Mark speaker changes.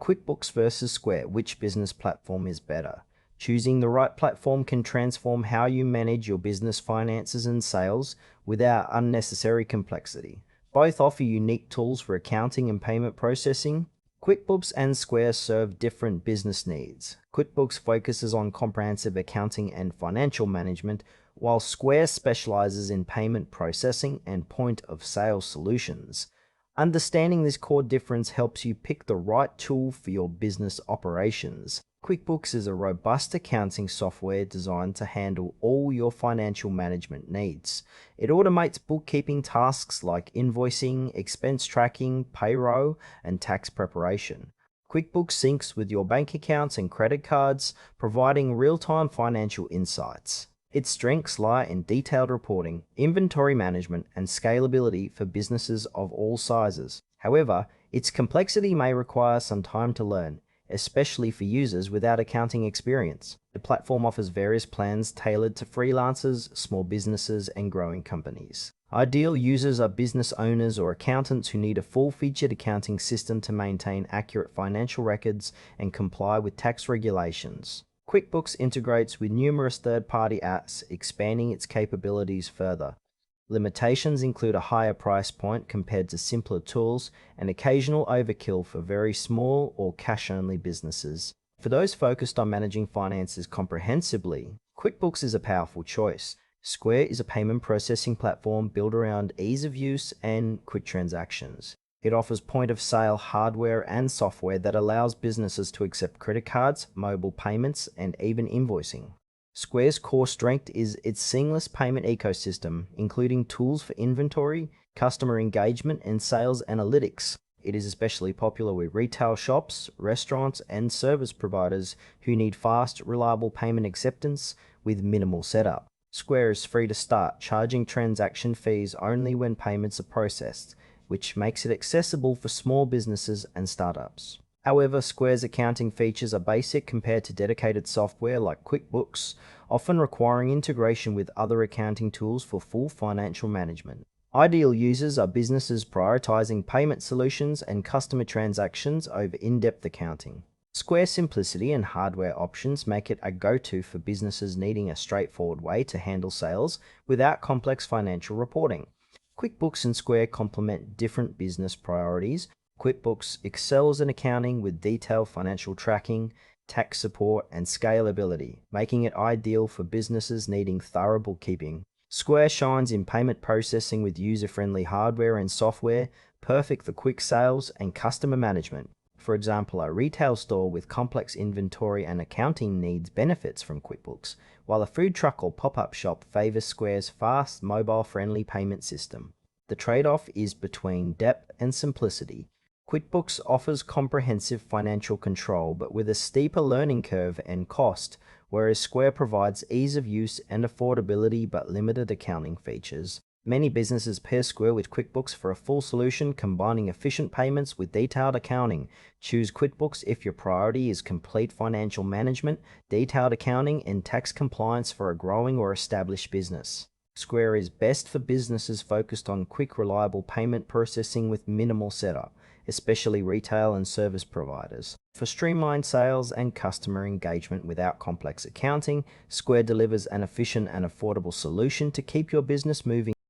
Speaker 1: QuickBooks versus Square, which business platform is better? Choosing the right platform can transform how you manage your business finances and sales without unnecessary complexity. Both offer unique tools for accounting and payment processing. QuickBooks and Square serve different business needs. QuickBooks focuses on comprehensive accounting and financial management, while Square specializes in payment processing and point-of-sale solutions. Understanding this core difference helps you pick the right tool for your business operations. QuickBooks is a robust accounting software designed to handle all your financial management needs. It automates bookkeeping tasks like invoicing, expense tracking, payroll, and tax preparation. QuickBooks syncs with your bank accounts and credit cards, providing real-time financial insights. Its strengths lie in detailed reporting, inventory management, and scalability for businesses of all sizes. However, its complexity may require some time to learn, especially for users without accounting experience. The platform offers various plans tailored to freelancers, small businesses, and growing companies. Ideal users are business owners or accountants who need a full-featured accounting system to maintain accurate financial records and comply with tax regulations. QuickBooks integrates with numerous third-party apps, expanding its capabilities further. Limitations include a higher price point compared to simpler tools and occasional overkill for very small or cash-only businesses. For those focused on managing finances comprehensively, QuickBooks is a powerful choice. Square is a payment processing platform built around ease of use and quick transactions. It offers point-of-sale hardware and software that allows businesses to accept credit cards, mobile payments, and even invoicing. Square's core strength is its seamless payment ecosystem, including tools for inventory, customer engagement, and sales analytics. It is especially popular with retail shops, restaurants, and service providers who need fast, reliable payment acceptance with minimal setup. Square is free to start, charging transaction fees only when payments are processed, which makes it accessible for small businesses and startups. However, Square's accounting features are basic compared to dedicated software like QuickBooks, often requiring integration with other accounting tools for full financial management. Ideal users are businesses prioritizing payment solutions and customer transactions over in-depth accounting. Square's simplicity and hardware options make it a go-to for businesses needing a straightforward way to handle sales without complex financial reporting. QuickBooks and Square complement different business priorities. QuickBooks excels in accounting with detailed financial tracking, tax support, and scalability, making it ideal for businesses needing thorough bookkeeping. Square shines in payment processing with user-friendly hardware and software, perfect for quick sales and customer management. For example, a retail store with complex inventory and accounting needs benefits from QuickBooks, while a food truck or pop-up shop favors Square's fast, mobile-friendly payment system. The trade-off is between depth and simplicity. QuickBooks offers comprehensive financial control, but with a steeper learning curve and cost, whereas Square provides ease of use and affordability but limited accounting features. Many businesses pair Square with QuickBooks for a full solution, combining efficient payments with detailed accounting. Choose QuickBooks if your priority is complete financial management, detailed accounting, and tax compliance for a growing or established business. Square is best for businesses focused on quick, reliable payment processing with minimal setup, especially retail and service providers. For streamlined sales and customer engagement without complex accounting, Square delivers an efficient and affordable solution to keep your business moving.